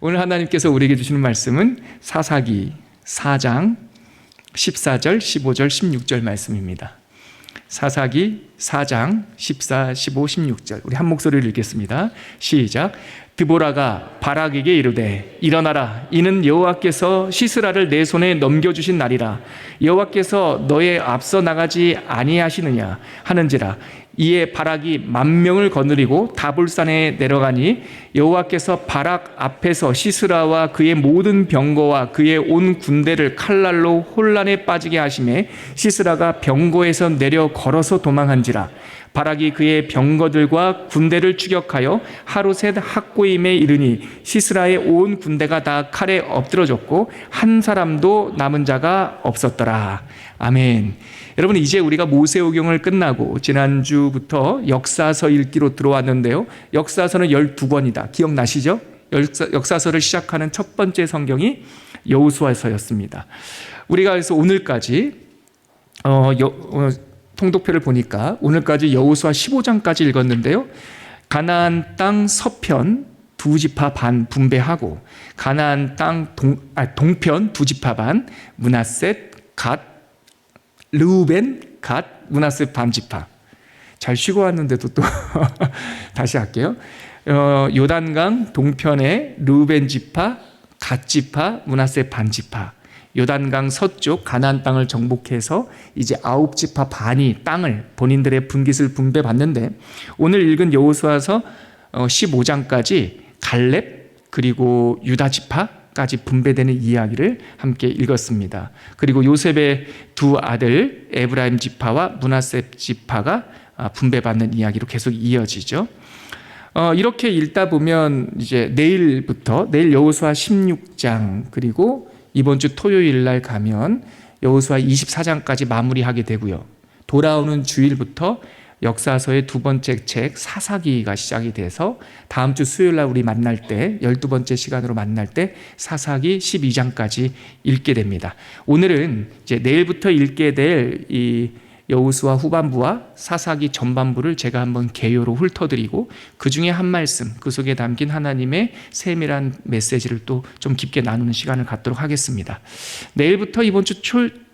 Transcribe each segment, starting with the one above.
오늘 하나님께서 우리에게 주시는 말씀은 사사기 4장 14절, 15절, 16절 말씀입니다. 사사기 4장 14, 15, 16절 우리 한 목소리를 읽겠습니다. 시작. 드보라가 바락에게 이르되 일어나라, 이는 여호와께서 시스라를 내 손에 넘겨주신 날이라. 여호와께서 너의 앞서 나가지 아니하시느냐 하는지라. 이에 바락이 10,000명을 거느리고 다볼산에 내려가니 여호와께서 바락 앞에서 시스라와 그의 모든 병거와 그의 온 군대를 칼날로 혼란에 빠지게 하시매 시스라가 병거에서 내려 걸어서 도망한지라. 바락이 그의 병거들과 군대를 추격하여 하루셋 학고임에 이르니 시스라의 온 군대가 다 칼에 엎드러졌고 한 사람도 남은 자가 없었더라. 아멘. 여러분, 이제 우리가 모세오경을 끝나고 지난주부터 역사서 읽기로 들어왔는데요. 역사서는 12권이다. 기억나시죠? 역사서를 시작하는 첫 번째 성경이 여호수아서였습니다. 우리가 그래서 오늘까지 통독표를 보니까 오늘까지 여호수아 15장까지 읽었는데요. 가나안 땅 서편 2지파 반 분배하고 가나안 땅 동편 2지파 반 므낫셋, 갓, 르우벤, 갓, 므낫셋 반지파. 잘 쉬고 왔는데도 또 다시 할게요. 요단강 동편에 르우벤 지파, 갓 지파, 므낫셋 반지파. 요단강 서쪽 가나안 땅을 정복해서 이제 9지파 반이 땅을 본인들의 분깃을 분배받는데, 오늘 읽은 여호수아서 15장까지 갈렙 그리고 유다 지파까지 분배되는 이야기를 함께 읽었습니다. 그리고 요셉의 두 아들 에브라임 지파와 므낫셋 지파가 분배받는 이야기로 계속 이어지죠. 이렇게 읽다 보면 이제 내일 여호수아 16장 그리고 이번 주 토요일 날 가면 여호수아 24장까지 마무리하게 되고요. 돌아오는 주일부터 역사서의 두 번째 책 사사기가 시작이 돼서 다음 주 수요일 날 우리 만날 때 12번째 시간으로 만날 때 사사기 12장까지 읽게 됩니다. 오늘은 이제 내일부터 읽게 될 이 여호수아 후반부와 사사기 전반부를 제가 한번 개요로 훑어드리고 그 중에 한 말씀, 그 속에 담긴 하나님의 세밀한 메시지를 또 좀 깊게 나누는 시간을 갖도록 하겠습니다. 내일부터 이번 주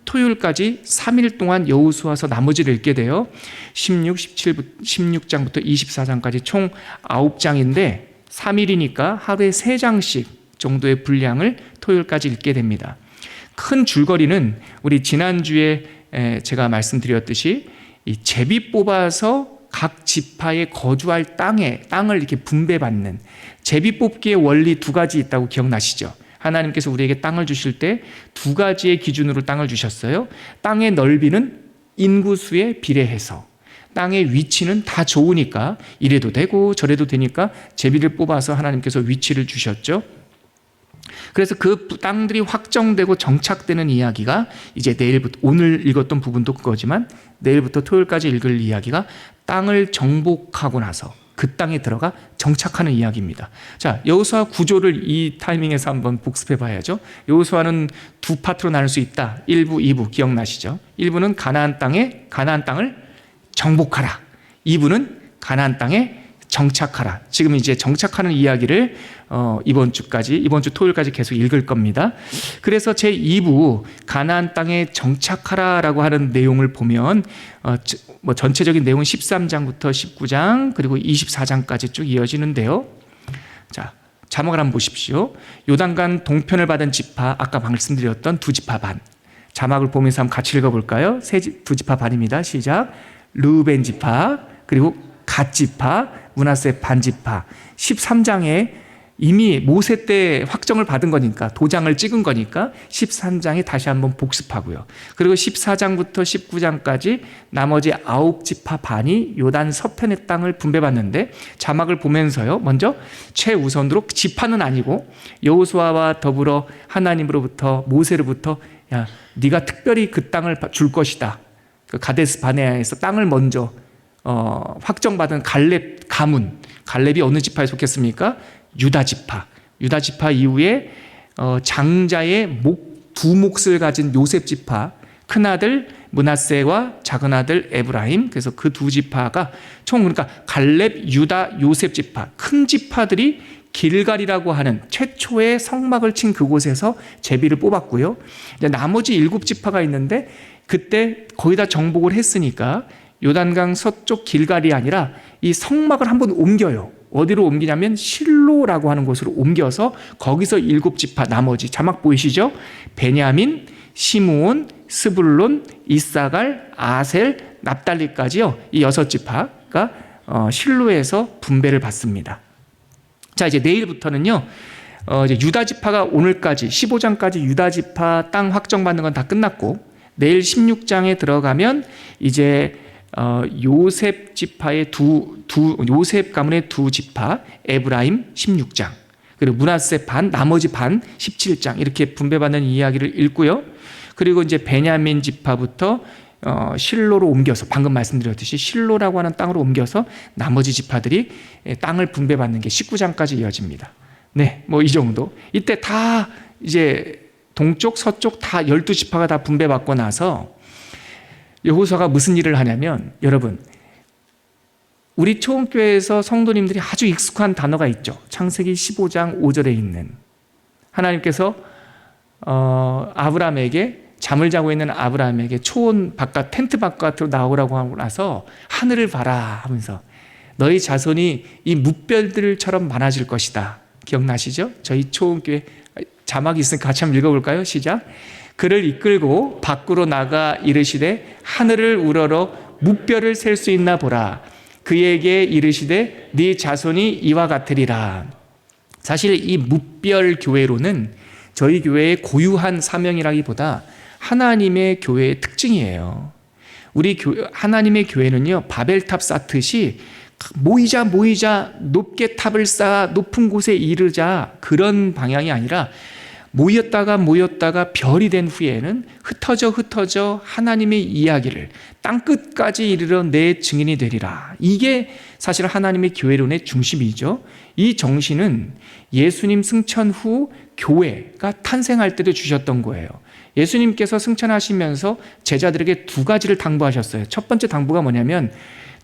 토요일까지 3일 동안 여호수아서 나머지를 읽게 돼요. 16장부터 24장까지 총 9장인데 3일이니까 하루에 3장씩 정도의 분량을 토요일까지 읽게 됩니다. 큰 줄거리는 우리 지난주에 제가 말씀드렸듯이 이 제비 뽑아서 각 지파에 거주할 땅을 이렇게 분배받는 제비 뽑기의 원리 두 가지 있다고 기억나시죠? 하나님께서 우리에게 땅을 주실 때 두 가지의 기준으로 땅을 주셨어요. 땅의 넓이는 인구수에 비례해서, 땅의 위치는 다 좋으니까 이래도 되고 저래도 되니까 제비를 뽑아서 하나님께서 위치를 주셨죠. 그래서 그 땅들이 확정되고 정착되는 이야기가 이제 내일부터, 오늘 읽었던 부분도 그거지만 내일부터 토요일까지 읽을 이야기가 땅을 정복하고 나서 그 땅에 들어가 정착하는 이야기입니다. 자, 여호수아 구조를 이 타이밍에서 한번 복습해 봐야죠. 여호수아는 두 파트로 나눌 수 있다. 1부, 2부 기억나시죠? 1부는 가나안 땅을 정복하라. 2부는 가나안 땅에 정착하라. 지금 이제 정착하는 이야기를 이번 주 토요일까지 계속 읽을 겁니다. 그래서 제 2부 가나안 땅에 정착하라라고 하는 내용을 보면 전체적인 내용은 13장부터 19장 그리고 24장까지 쭉 이어지는데요. 자, 자막을 한번 보십시오. 요단강 동편을 받은 지파, 아까 말씀드렸던 2지파 반. 자막을 보면서 한번 같이 읽어볼까요? 2지파 반입니다. 시작. 르우벤 지파 그리고 갓 지파, 므낫셋 반지파. 13장에 이미 모세 때 확정을 받은 거니까, 도장을 찍은 거니까 13장에 다시 한번 복습하고요. 그리고 14장부터 19장까지 나머지 9지파 반이 요단 서편의 땅을 분배받는데, 자막을 보면서요, 먼저 최우선으로 지파는 아니고 여호수아와 더불어 하나님으로부터, 모세로부터 야, 네가 특별히 그 땅을 줄 것이다. 그 가데스 바네아에서 땅을 먼저 확정받은 갈렙이 어느 지파에 속했습니까? 유다 지파 이후에 장자의 두 몫을 가진 요셉 지파, 큰아들 므낫세와 작은아들 에브라임, 그래서 그 두 지파가 총, 그러니까 갈렙, 유다, 요셉 지파, 큰 지파들이 길갈이라고 하는 최초의 성막을 친 그곳에서 제비를 뽑았고요. 이제 나머지 7지파가 있는데 그때 거의 다 정복을 했으니까 요단강 서쪽 길갈이 아니라 이 성막을 한번 옮겨요. 어디로 옮기냐면 실로라고 하는 곳으로 옮겨서 거기서 7지파 나머지 자막 보이시죠? 베냐민, 시므온, 스불론, 이사갈, 아셀, 납달리까지요. 이 6지파가 실로에서 분배를 받습니다. 자, 이제 내일부터는요. 이제 유다 지파가 오늘까지 15장까지 유다 지파 땅 확정받는 건 다 끝났고 내일 16장에 들어가면 이제 요셉 지파의 요셉 가문의 2지파 에브라임 16장 그리고 므낫세 반 나머지 반 17장 이렇게 분배받는 이야기를 읽고요. 그리고 이제 베냐민 지파부터 실로로 옮겨서 방금 말씀드렸듯이 실로라고 하는 땅으로 옮겨서 나머지 지파들이 땅을 분배받는 게 19장까지 이어집니다. 네, 뭐 이 정도. 이때 다 이제 동쪽 서쪽 다 12지파가 다 분배받고 나서 여호수아가 무슨 일을 하냐면 여러분 우리 초원교회에서 성도님들이 아주 익숙한 단어가 있죠. 창세기 15장 5절에 있는 하나님께서 아브라함에게 잠을 자고 있는 아브라함에게 초원 바깥 텐트 바깥으로 나오라고 하고 나서 하늘을 봐라 하면서 너희 자손이 이 뭇별들처럼 많아질 것이다. 기억나시죠? 저희 초원교회 자막이 있으니까 같이 한번 읽어볼까요? 시작. 그를 이끌고 밖으로 나가 이르시되 하늘을 우러러 뭇별을 셀 수 있나 보라. 그에게 이르시되 네 자손이 이와 같으리라. 사실 이 뭇별 교회로는 저희 교회의 고유한 사명이라기보다 하나님의 교회의 특징이에요. 우리 하나님의 교회는요 바벨탑 쌓듯이 모이자 높게 탑을 쌓아 높은 곳에 이르자 그런 방향이 아니라 모였다가 별이 된 후에는 흩어져 하나님의 이야기를 땅끝까지 이르러 내 증인이 되리라. 이게 사실 하나님의 교회론의 중심이죠. 이 정신은 예수님 승천 후 교회가 탄생할 때도 주셨던 거예요. 예수님께서 승천하시면서 제자들에게 2가지를 당부하셨어요. 첫 번째 당부가 뭐냐면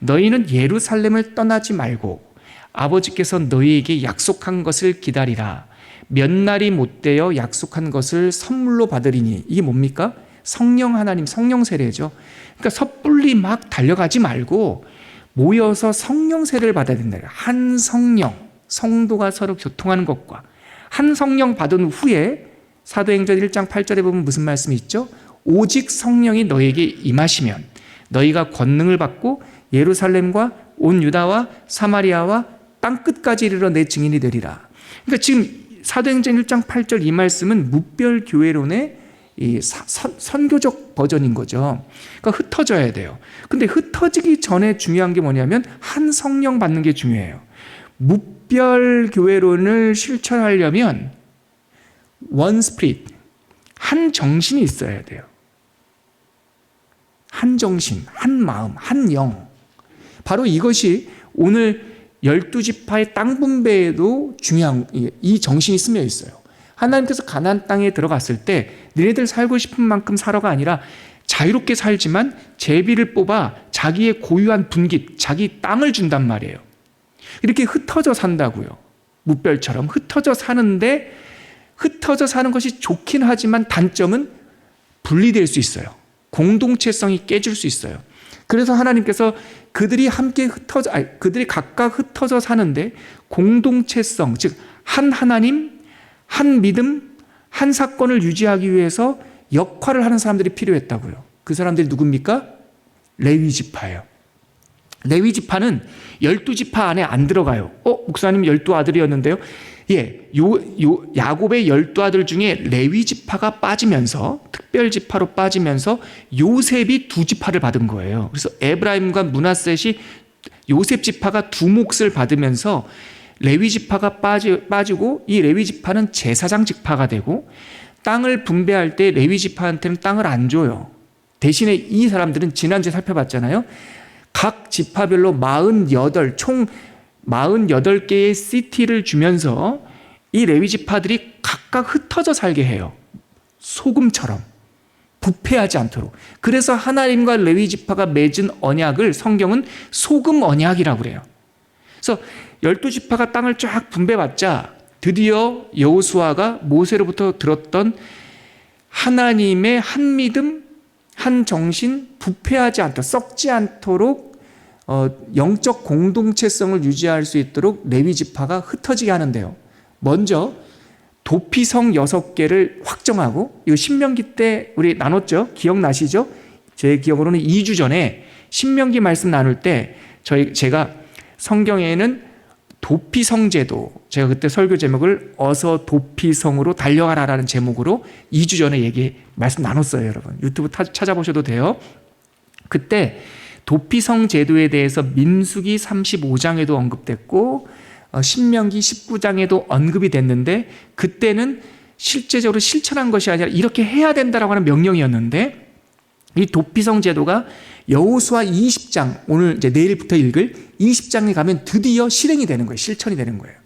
너희는 예루살렘을 떠나지 말고 아버지께서 너희에게 약속한 것을 기다리라. 몇 날이 못되어 약속한 것을 선물로 받으리니. 이게 뭡니까? 성령 하나님, 성령 세례죠. 그러니까 섣불리 막 달려가지 말고 모여서 성령 세례를 받아야 된다. 한 성령, 성도가 서로 교통하는 것과 한 성령 받은 후에 사도행전 1장 8절에 보면 무슨 말씀이 있죠? 오직 성령이 너에게 임하시면 너희가 권능을 받고 예루살렘과 온 유다와 사마리아와 땅끝까지 이르러 내 증인이 되리라. 그러니까 지금 사도행전 1장 8절 이 말씀은 뭇별교회론의 이 선교적 버전인 거죠. 그러니까 흩어져야 돼요. 근데 흩어지기 전에 중요한 게 뭐냐면 한 성령 받는 게 중요해요. 뭇별교회론을 실천하려면 원 스피릿, 한 정신이 있어야 돼요. 한 정신, 한 마음, 한 영. 바로 이것이 오늘 12지파의 땅 분배에도 중요한 이 정신이 스며 있어요. 하나님께서 가나안 땅에 들어갔을 때 너희들 살고 싶은 만큼 살아가 아니라 자유롭게 살지만 제비를 뽑아 자기의 고유한 분깃, 자기 땅을 준단 말이에요. 이렇게 흩어져 산다고요. 뭇별처럼 흩어져 사는데 흩어져 사는 것이 좋긴 하지만 단점은 분리될 수 있어요. 공동체성이 깨질 수 있어요. 그래서 하나님께서 그들이 각각 흩어져 사는데 공동체성, 즉 한 하나님, 한 믿음, 한 사건을 유지하기 위해서 역할을 하는 사람들이 필요했다고요. 그 사람들이 누굽니까? 레위 지파예요. 레위 지파는 12지파 안에 안 들어가요. 목사님 12아들이었는데요. 예, 야곱의 12아들 중에 레위 지파가 빠지면서 특별 지파로 빠지면서 요셉이 2지파를 받은 거예요. 그래서 에브라임과 므낫셋이 요셉 지파가 2몫을 받으면서 레위 지파가 빠지고 이 레위 지파는 제사장 지파가 되고 땅을 분배할 때 레위 지파한테는 땅을 안 줘요. 대신에 이 사람들은 지난주에 살펴봤잖아요. 각 지파별로 총 48개의 시티를 주면서 이 레위 지파들이 각각 흩어져 살게 해요. 소금처럼 부패하지 않도록. 그래서 하나님과 레위 지파가 맺은 언약을 성경은 소금 언약이라고 그래요. 그래서 12지파가 땅을 쫙 분배받자 드디어 여호수아가 모세로부터 들었던 하나님의 한 믿음, 한 정신, 부패하지 않도록, 썩지 않도록 영적 공동체성을 유지할 수 있도록 레위 지파가 흩어지게 하는데요. 먼저 도피성 6개를 확정하고, 이거 신명기 때 우리 나눴죠? 기억나시죠? 제 기억으로는 2주 전에 신명기 말씀 나눌 때 제가 성경에는 도피성 제도, 제가 그때 설교 제목을 어서 도피성으로 달려가라라는 제목으로 2주 전에 말씀 나눴어요. 여러분 유튜브 찾아보셔도 돼요. 그때 도피성 제도에 대해서 민수기 35장에도 언급됐고 신명기 19장에도 언급이 됐는데, 그때는 실제적으로 실천한 것이 아니라 이렇게 해야 된다라고 하는 명령이었는데, 이 도피성 제도가 여호수아 20장, 오늘 이제 내일부터 읽을 20장에 가면 드디어 실행이 되는 거예요. 실천이 되는 거예요.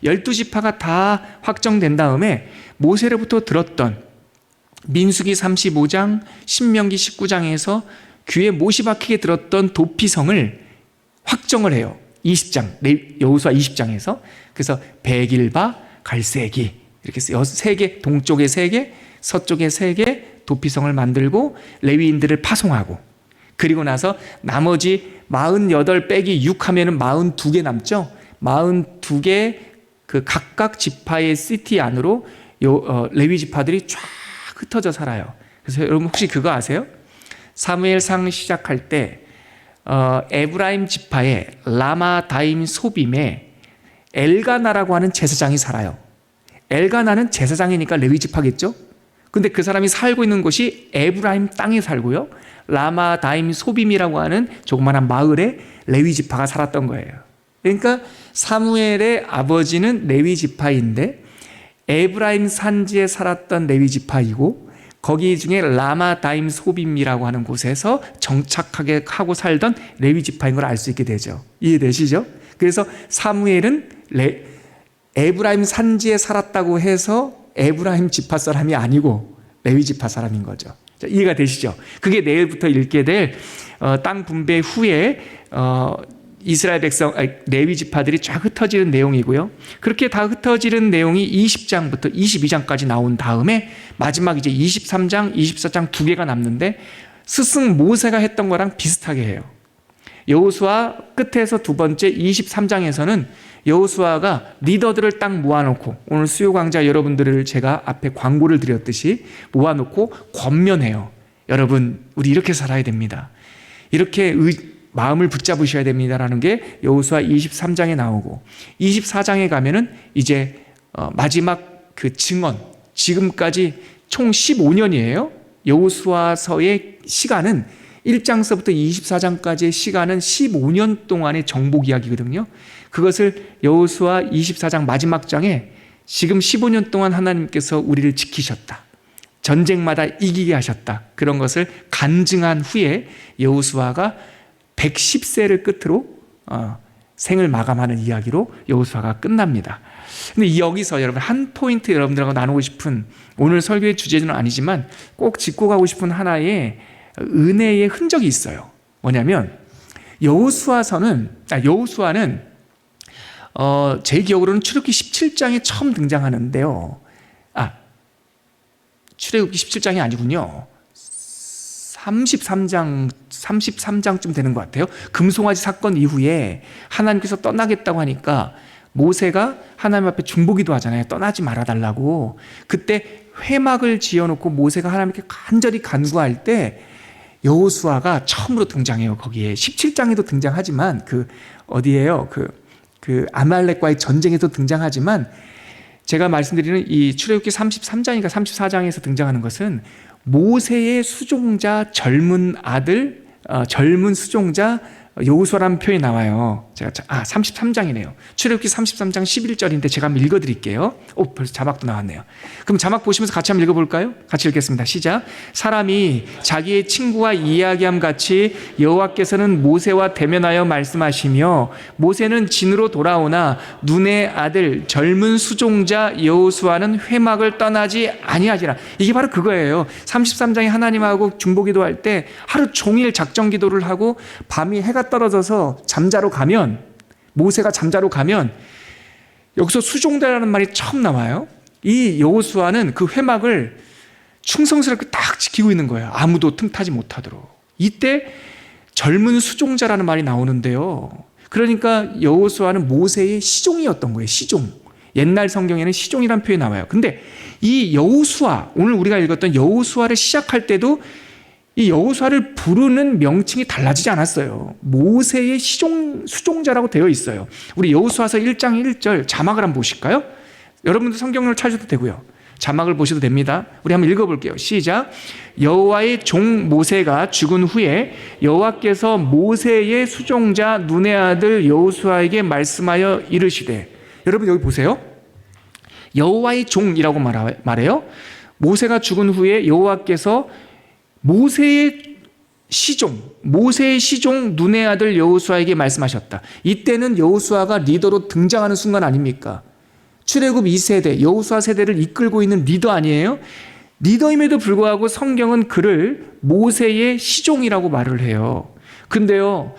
12지파가 다 확정된 다음에 모세로부터 들었던 민수기 35장, 신명기 19장에서 귀에 못이 박히게 들었던 도피성을 확정을 해요. 20장, 여호수아 20장에서. 그래서 백일바, 갈세기 이렇게 3개, 동쪽에 3개, 서쪽에 3개 도피성을 만들고 레위인들을 파송하고, 그리고 나서 나머지 48 빼기 6 하면은 42개 남죠. 42개 그 각각 지파의 시티 안으로 레위 지파들이 쫙 흩어져 살아요. 그래서 여러분 혹시 그거 아세요? 사무엘상 시작할 때 에브라임 지파의 라마다임 소빔에 엘가나라고 하는 제사장이 살아요. 엘가나는 제사장이니까 레위 지파겠죠? 근데 그 사람이 살고 있는 곳이 에브라임 땅에 살고요, 라마다임 소빔이라고 하는 조그마한 마을에 레위 지파가 살았던 거예요. 그러니까 사무엘의 아버지는 레위 지파인데 에브라임 산지에 살았던 레위 지파이고, 거기 중에 라마다임 소빔이라고 하는 곳에서 정착하게 하고 살던 레위 지파인 걸 알 수 있게 되죠. 이해되시죠? 그래서 사무엘은 에브라임 산지에 살았다고 해서 에브라임 지파 사람이 아니고 레위 지파 사람인 거죠. 자, 이해가 되시죠? 그게 내일부터 읽게 될 땅 분배 후에 이스라엘 백성, 레위 지파들이 쫙 흩어지는 내용이고요. 그렇게 다 흩어지는 내용이 20장부터 22장까지 나온 다음에 마지막 이제 23장, 24장 2개가 남는데, 스승 모세가 했던 거랑 비슷하게 해요. 여호수아 끝에서 두 번째 23장에서는 여호수아가 리더들을 딱 모아놓고, 오늘 수요 강좌 여러분들을 제가 앞에 광고를 드렸듯이 모아놓고 권면해요. 여러분, 우리 이렇게 살아야 됩니다. 이렇게 마음을 붙잡으셔야 됩니다라는 게 여호수아 23장에 나오고, 24장에 가면은 이제 마지막 그 증언, 지금까지 총 15년이에요. 여호수아서의 시간은 1장서부터 24장까지의 시간은 15년 동안의 정복 이야기거든요. 그것을 여호수아 24장 마지막 장에 지금 15년 동안 하나님께서 우리를 지키셨다, 전쟁마다 이기게 하셨다, 그런 것을 간증한 후에 여호수아가 110세를 끝으로 생을 마감하는 이야기로 여호수아가 끝납니다. 근데 여기서 여러분 한 포인트 여러분들하고 나누고 싶은, 오늘 설교의 주제는 아니지만 꼭 짚고 가고 싶은 하나의 은혜의 흔적이 있어요. 뭐냐면 여호수아는 제 기억으로는 출애굽기 17장에 처음 등장하는데요. 출애굽기 17장이 아니군요. 33장쯤 되는 것 같아요. 금송아지 사건 이후에 하나님께서 떠나겠다고 하니까 모세가 하나님 앞에 중보기도 하잖아요. 떠나지 말아달라고. 그때 회막을 지어놓고 모세가 하나님께 간절히 간구할 때 여호수아가 처음으로 등장해요. 거기에 17장에도 등장하지만 어디에요? 아말렉과의 전쟁에도 등장하지만, 제가 말씀드리는 이 출애굽기 33장인가 34장에서 등장하는 것은 모세의 수종자 젊은 아들, 젊은 수종자 여호수아라는 표현이 나와요. 제가 33장이네요. 출애굽기 33장 11절인데 제가 한번 읽어드릴게요. 벌써 자막도 나왔네요. 그럼 자막 보시면서 같이 한번 읽어볼까요? 같이 읽겠습니다. 시작. 사람이 자기의 친구와 이야기함 같이 여호와께서는 모세와 대면하여 말씀하시며, 모세는 진으로 돌아오나 눈의 아들 젊은 수종자 여호수아는 회막을 떠나지 아니하지라. 이게 바로 그거예요. 33장에 하나님하고 중보기도할 때 하루 종일 작정기도를 하고 밤이 해가 떨어져서 잠자러 가면 모세가 잠자러 가면 여기서 수종자라는 말이 처음 나와요. 이 여호수아는 그 회막을 충성스럽게 딱 지키고 있는 거예요. 아무도 틈타지 못하도록. 이때 젊은 수종자라는 말이 나오는데요. 그러니까 여호수아는 모세의 시종이었던 거예요. 시종. 옛날 성경에는 시종이라는 표현이 나와요. 근데 이 여호수아, 오늘 우리가 읽었던 여호수아를 시작할 때도 이 여호수아를 부르는 명칭이 달라지지 않았어요. 모세의 수종자라고 되어 있어요. 우리 여호수아서 1장 1절 자막을 한번 보실까요? 여러분도 성경을 찾아도 되고요. 자막을 보셔도 됩니다. 우리 한번 읽어볼게요. 시작. 여호와의 종 모세가 죽은 후에 여호와께서 모세의 수종자 눈의 아들 여호수아에게 말씀하여 이르시되, 여러분 여기 보세요. 여호와의 종이라고 말해요. 모세가 죽은 후에 여호와께서 모세의 시종 눈의 아들 여호수아에게 말씀하셨다. 이때는 여호수아가 리더로 등장하는 순간 아닙니까? 출애굽 2세대 여호수아 세대를 이끌고 있는 리더 아니에요? 리더임에도 불구하고 성경은 그를 모세의 시종이라고 말을 해요. 근데요,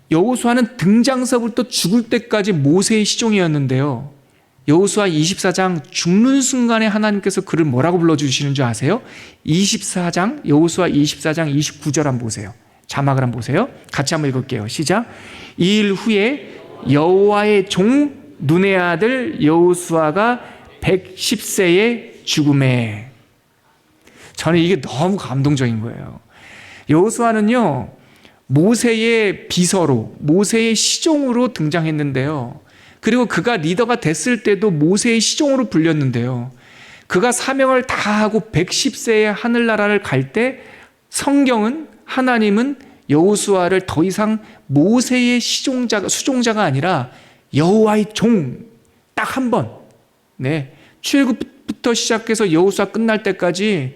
여호수아는 등장서부터 죽을 때까지 모세의 시종이었는데요, 여호수아 24장 죽는 순간에 하나님께서 그를 뭐라고 불러주시는 줄 아세요? 여호수아 24장 29절 한번 보세요. 자막을 한번 보세요. 같이 한번 읽을게요. 시작. 이 일 후에 여호와의 종 눈의 아들 여호수아가 110세에 죽음에. 저는 이게 너무 감동적인 거예요. 여호수아는요, 모세의 비서로, 모세의 시종으로 등장했는데요, 그리고 그가 리더가 됐을 때도 모세의 시종으로 불렸는데요, 그가 사명을 다하고 110세에 하늘나라를 갈 때 성경은, 하나님은 여호수아를 더 이상 모세의 수종자가 아니라 여호와의 종, 딱 한 번, 출애굽부터 시작해서 여호수아 끝날 때까지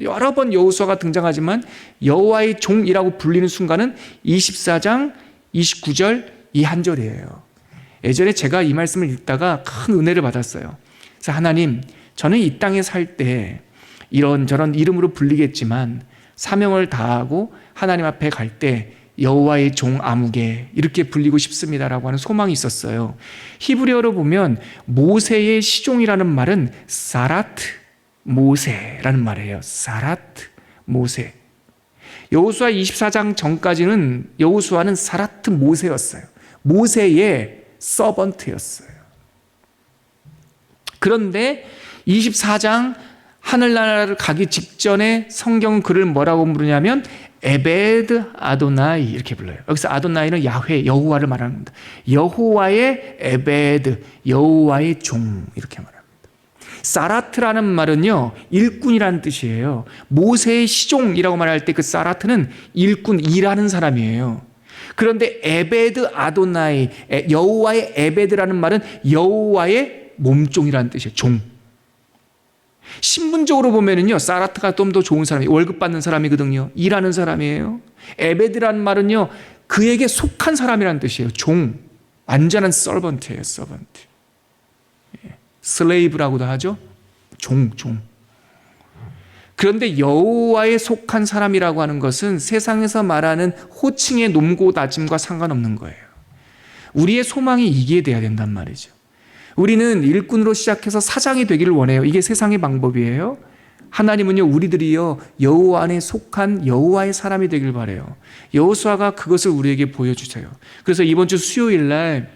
여러 번 여호수아가 등장하지만 여호와의 종이라고 불리는 순간은 24장 29절 이 한 절이에요. 예전에 제가 이 말씀을 읽다가 큰 은혜를 받았어요. 그래서 하나님, 저는 이 땅에 살 때 이런저런 이름으로 불리겠지만 사명을 다하고 하나님 앞에 갈 때 여호와의 종 아무개 이렇게 불리고 싶습니다라고 하는 소망이 있었어요. 히브리어로 보면 모세의 시종이라는 말은 사라트 모세라는 말이에요. 사라트 모세. 여호수아 24장 전까지는 여호수아는 사라트 모세였어요. 모세의 서번트였어요. 그런데 24장 하늘나라를 가기 직전에 성경은 그를 뭐라고 부르냐면 에베드 아도나이 이렇게 불러요. 여기서 아도나이는 야훼, 여호와를 말하는 겁니다. 여호와의 에베드, 여호와의 종 이렇게 말합니다. 사라트라는 말은요, 일꾼이라는 뜻이에요. 모세의 시종이라고 말할 때 그 사라트는 일꾼, 일하는 사람이에요. 그런데 에베드 아도나이, 여호와의 에베드라는 말은 여호와의 몸종이라는 뜻이에요. 종. 신분적으로 보면은요, 사라트가 좀 더 좋은 사람이에요. 월급 받는 사람이거든요. 일하는 사람이에요. 에베드라는 말은요, 그에게 속한 사람이라는 뜻이에요. 종. 완전한 서번트예요. 서번트. 슬레이브라고도 하죠. 종. 그런데 여호와에 속한 사람이라고 하는 것은 세상에서 말하는 호칭의 높고 낮음과 상관없는 거예요. 우리의 소망이 이게 돼야 된단 말이죠. 우리는 일꾼으로 시작해서 사장이 되기를 원해요. 이게 세상의 방법이에요. 하나님은요, 우리들이요, 여호와 안에 속한 여호와의 사람이 되길 바라요. 여호수아가 그것을 우리에게 보여주세요. 그래서 이번 주 수요일 날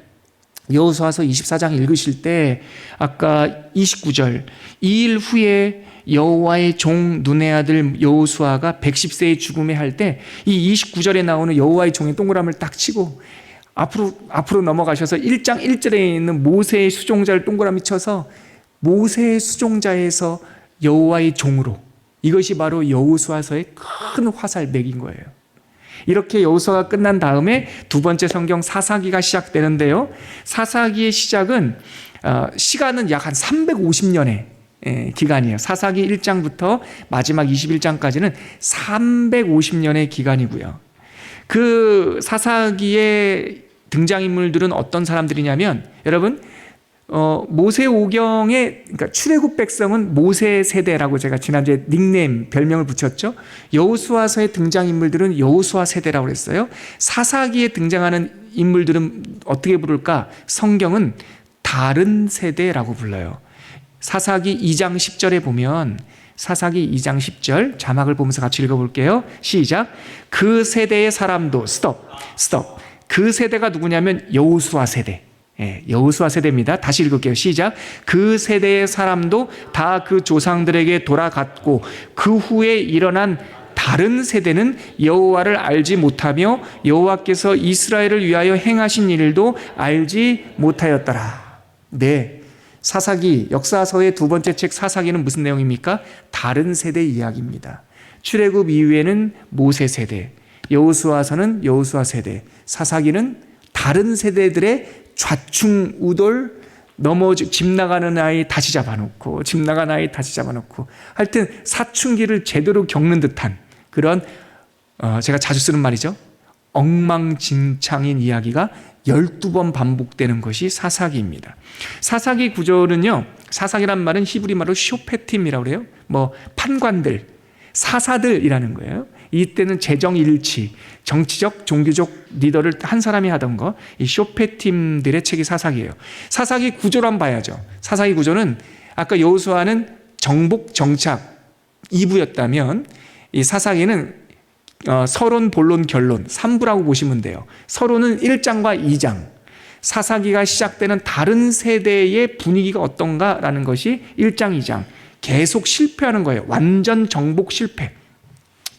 여호수아서 24장 읽으실 때 아까 29절 이 일 후에 여호와의 종 눈의 아들 여호수아가 110세의 죽음에 할 때 이 29절에 나오는 여호와의 종의 동그라미를 딱 치고 앞으로 넘어가셔서 1장 1절에 있는 모세의 수종자를 동그라미 쳐서 모세의 수종자에서 여호와의 종으로, 이것이 바로 여호수아서의 큰 화살맥인 거예요. 이렇게 여호수아가 끝난 다음에 두 번째 성경 사사기가 시작되는데요, 사사기의 시작은 시간은 약 한 350년의 기간이에요. 사사기 1장부터 마지막 21장까지는 350년의 기간이고요. 그 사사기의 등장인물들은 어떤 사람들이냐면, 여러분, 모세오경의 그러니까 출애굽 백성은 모세 세대라고 제가 지난주에 닉네임 별명을 붙였죠. 여호수아서의 등장인물들은 여호수아 세대라고 그랬어요. 사사기에 등장하는 인물들은 어떻게 부를까? 성경은 다른 세대라고 불러요. 사사기 2장 10절에 보면 사사기 2장 10절 자막을 보면서 같이 읽어볼게요. 시작. 그 세대의 사람도 스톱. 그 세대가 누구냐면 여호수아 세대. 여호수아 세대입니다. 다시 읽을게요. 시작. 그 세대의 사람도 다 그 조상들에게 돌아갔고 그 후에 일어난 다른 세대는 여호와를 알지 못하며 여호와께서 이스라엘을 위하여 행하신 일도 알지 못하였더라. 네, 사사기 역사서의 두 번째 책 사사기는 무슨 내용입니까? 다른 세대 이야기입니다. 출애굽 이후에는 모세 세대, 여호수아서는 여호수아 세대, 사사기는 다른 세대들의 좌충우돌 집 나가는 아이 다시 잡아놓고 집 나가는 아이 다시 잡아놓고 하여튼 사춘기를 제대로 겪는 듯한 그런 제가 자주 쓰는 말이죠. 엉망진창인 이야기가 12번 반복되는 것이 사사기입니다. 사사기 구조는요. 사사기란 말은 히브리 말로 쇼페팀이라고 그래요. 판관들, 사사들이라는 거예요. 이때는 재정일치, 정치적, 종교적 리더를 한 사람이 하던 거, 이 쇼페팀들의 책이 사사기예요. 사사기 구조를 한번 봐야죠. 사사기 구조는 아까 여호수아는 정복, 정착 2부였다면 이 사사기는 서론, 본론, 결론 3부라고 보시면 돼요. 서론은 1장과 2장, 사사기가 시작되는 다른 세대의 분위기가 어떤가라는 것이 1장, 2장. 계속 실패하는 거예요. 완전 정복 실패.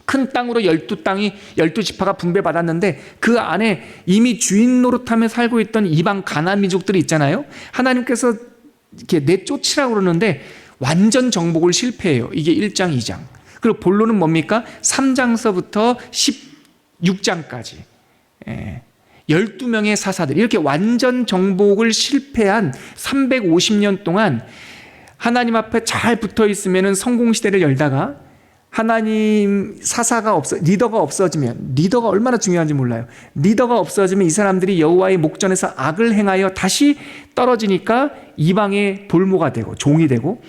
큰 땅으로 12지파가 분배받았는데 그 안에 이미 주인 노릇하며 살고 있던 이방 가나안 민족들이 있잖아요. 하나님께서 이렇게 내쫓으라고 그러는데 완전 정복을 실패해요. 이게 1장, 2장. 그리고 본론은 뭡니까? 3장서부터 16장까지 12명의 사사들, 이렇게 완전 정복을 실패한 350년 동안 하나님 앞에 잘 붙어 있으면 성공시대를 열다가 하나님 리더가 없어지면, 리더가 얼마나 중요한지 몰라요. 리더가 없어지면 이 사람들이 여호와의 목전에서 악을 행하여 다시 떨어지니까 이방의 볼모가 되고 종이 되고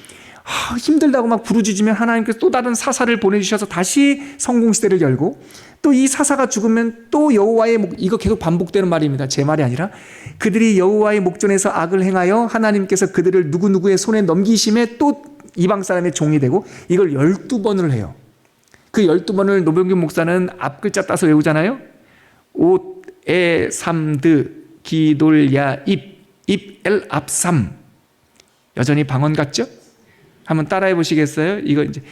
힘들다고 막 부르짖으면 하나님께서 또 다른 사사를 보내주셔서 다시 성공시대를 열고, 또 이 사사가 죽으면 또 여호와의 이거 계속 반복되는 말입니다. 제 말이 아니라 그들이 여호와의 목전에서 악을 행하여 하나님께서 그들을 누구누구의 손에 넘기심에 또 이방 사람의 종이 되고, 이걸 12번을 해요. 그 12번을 노병균 목사는 앞글자 따서 외우잖아요. 옷, 에, 삼드, 기돌, 야, 입, 엘, 앞삼. 여전히 방언 같죠? 한번 따라해 보시겠어요? 이거 이제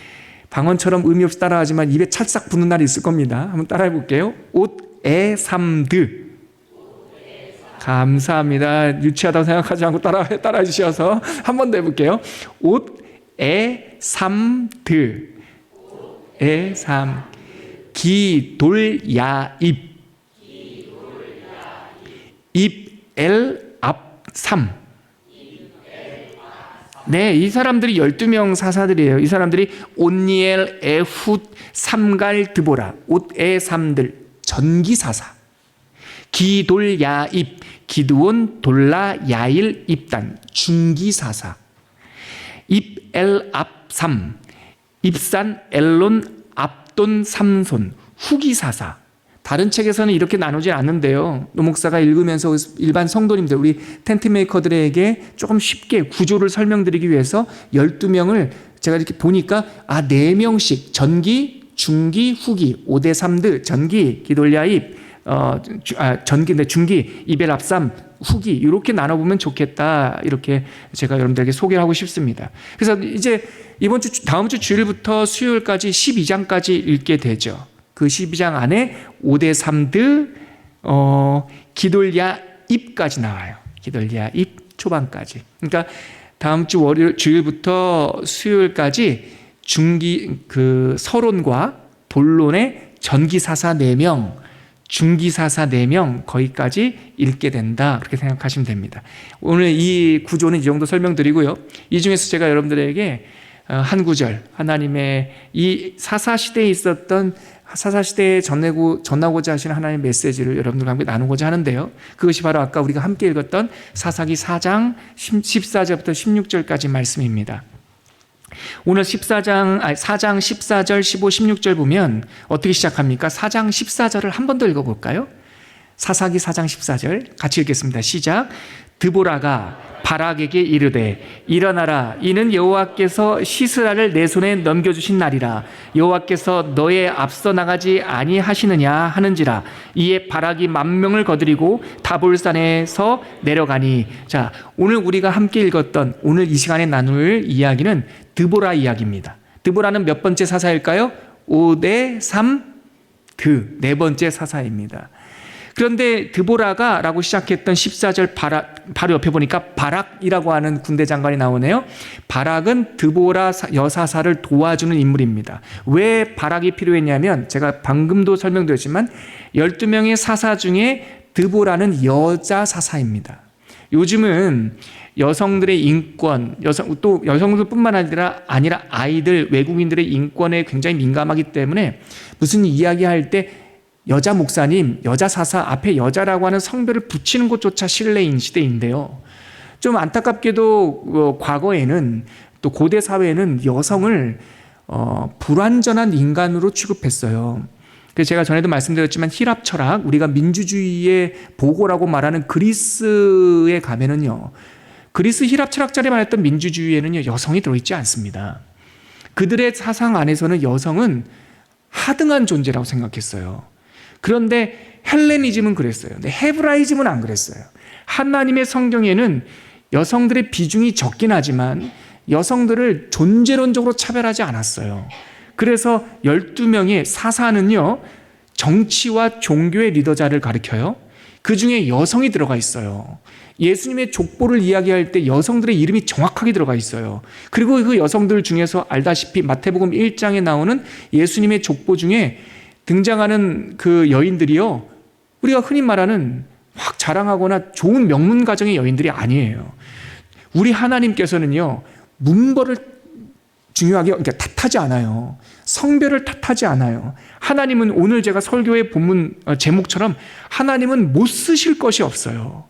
방언처럼 의미 없이 따라하지만 입에 찰싹 붙는 날이 있을 겁니다. 한번 따라해 볼게요. 옷, 에, 삼드. 감사합니다. 유치하다고 생각하지 않고 따라해 주셔서 한 번 더 해볼게요. 옷, 에, 삼드. 에, 삼. 기, 돌, 야, 입. 입, 엘, 앞, 삼. 네, 이 사람들이 12명 사사들이에요. 이 사람들이 온니엘, 에훗, 삼갈, 드보라, 옷, 에, 삼들, 전기사사. 기, 돌, 야, 입, 기드온, 돌라, 야일, 입단, 중기사사. 입, 엘, 앞, 삼, 입산, 엘론, 압돈, 삼손, 후기사사. 다른 책에서는 이렇게 나누지 않는데요. 노 목사가 읽으면서 일반 성도님들, 우리 텐트메이커들에게 조금 쉽게 구조를 설명드리기 위해서 12명을 제가 이렇게 보니까 4명씩 전기, 중기, 후기, 5대 3드, 전기, 기돌야입, 전기인데 중기, 이벨압삼, 후기, 이렇게 나눠보면 좋겠다. 이렇게 제가 여러분들에게 소개를 하고 싶습니다. 그래서 이제 다음 주 주일부터 수요일까지 12장까지 읽게 되죠. 그 12장 안에 5대 3드, 기돌야 입까지 나와요. 기돌야 입 초반까지. 그러니까 다음 주 주일부터 수요일까지 서론과 본론의 전기사사 4명, 중기사사 4명 거기까지 읽게 된다. 그렇게 생각하시면 됩니다. 오늘 이 구조는 이 정도 설명드리고요. 이 중에서 제가 여러분들에게 한 구절, 하나님의 이 사사시대에 있었던 사사시대에 전하고자 하시는 하나님의 메시지를 여러분들과 함께 나누고자 하는데요. 그것이 바로 아까 우리가 함께 읽었던 사사기 4장 14절부터 16절까지 말씀입니다. 오늘 4장 14절, 15, 16절 보면 어떻게 시작합니까? 4장 14절을 한 번 더 읽어볼까요? 사사기 4장 14절 같이 읽겠습니다. 시작. 드보라가 바락에게 이르되 일어나라, 이는 여호와께서 시스라를 내 손에 넘겨주신 날이라. 여호와께서 너의 앞서 나가지 아니하시느냐 하는지라. 이에 바락이 10,000명을 거두리고 다볼산에서 내려가니. 자, 오늘 우리가 함께 읽었던, 오늘 이 시간에 나눌 이야기는 드보라 이야기입니다. 드보라는 몇 번째 사사일까요? 5대 3 네 번째 사사입니다. 그런데 드보라가 라고 시작했던 14절 바로 옆에 보니까 바락이라고 하는 군대 장관이 나오네요. 바락은 드보라 여사사를 도와주는 인물입니다. 왜 바락이 필요했냐면, 제가 방금도 설명드렸지만 12명의 사사 중에 드보라는 여자 사사입니다. 요즘은 여성들의 인권, 또 여성들뿐만 아니라 아이들, 외국인들의 인권에 굉장히 민감하기 때문에 무슨 이야기할 때 여자 목사님, 여자 사사 앞에 여자라고 하는 성별을 붙이는 것조차 실례인 시대인데요. 좀 안타깝게도 과거에는, 또 고대 사회에는 여성을 불완전한 인간으로 취급했어요. 그래서 제가 전에도 말씀드렸지만 힐랍 철학, 우리가 민주주의의 보고라고 말하는 그리스에 가면은요, 그리스 힐랍 철학자들이 말했던 민주주의에는요, 여성이 들어있지 않습니다. 그들의 사상 안에서는 여성은 하등한 존재라고 생각했어요. 그런데 헬레니즘은 그랬어요. 근데 헤브라이즘은 안 그랬어요. 하나님의 성경에는 여성들의 비중이 적긴 하지만 여성들을 존재론적으로 차별하지 않았어요. 그래서 12명의 사사는요, 정치와 종교의 리더자를 가리켜요. 그 중에 여성이 들어가 있어요. 예수님의 족보를 이야기할 때 여성들의 이름이 정확하게 들어가 있어요. 그리고 그 여성들 중에서 알다시피 마태복음 1장에 나오는 예수님의 족보 중에 등장하는 그 여인들이요, 우리가 흔히 말하는 확 자랑하거나 좋은 명문 가정의 여인들이 아니에요. 우리 하나님께서는요, 문벌을 중요하게, 그러니까 탓하지 않아요. 성별을 탓하지 않아요. 하나님은, 오늘 제가 설교의 본문 제목처럼 하나님은 못 쓰실 것이 없어요.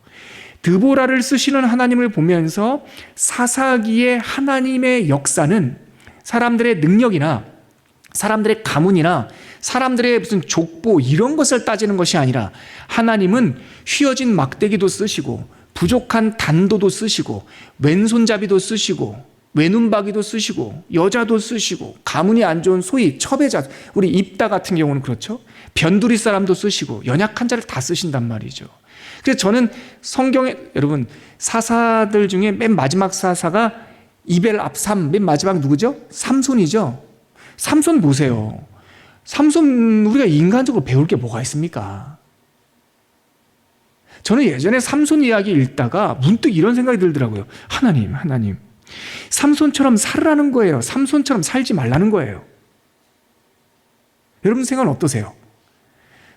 드보라를 쓰시는 하나님을 보면서 사사기의 하나님의 역사는 사람들의 능력이나 사람들의 가문이나 사람들의 무슨 족보 이런 것을 따지는 것이 아니라, 하나님은 휘어진 막대기도 쓰시고 부족한 단도도 쓰시고 왼손잡이도 쓰시고 외눈박이도 쓰시고 여자도 쓰시고 가문이 안 좋은 소위 첩외자, 우리 입다 같은 경우는 그렇죠. 변두리 사람도 쓰시고 연약한 자를 다 쓰신단 말이죠. 그래서 저는 성경에, 여러분, 사사들 중에 맨 마지막 사사가 이벨 압삼, 맨 마지막 누구죠? 삼손이죠. 삼손 보세요. 삼손 우리가 인간적으로 배울 게 뭐가 있습니까? 저는 예전에 삼손 이야기 읽다가 문득 이런 생각이 들더라고요. 하나님, 삼손처럼 살으라는 거예요? 삼손처럼 살지 말라는 거예요? 여러분 생각은 어떠세요?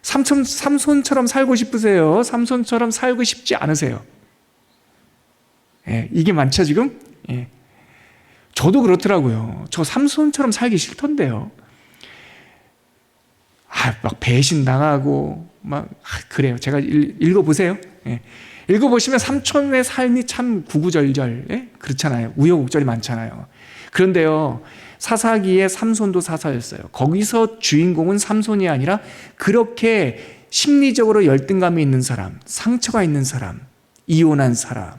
삼손처럼 살고 싶으세요? 삼손처럼 살고 싶지 않으세요? 예, 이게 많죠 지금? 예. 저도 그렇더라고요. 저 삼손처럼 살기 싫던데요. 막 배신당하고 그래요. 제가 읽어보세요. 예. 읽어보시면 삼촌의 삶이 참 구구절절, 예? 그렇잖아요. 우여곡절이 많잖아요. 그런데요, 사사기의 삼손도 사사였어요. 거기서 주인공은 삼손이 아니라 그렇게 심리적으로 열등감이 있는 사람, 상처가 있는 사람, 이혼한 사람,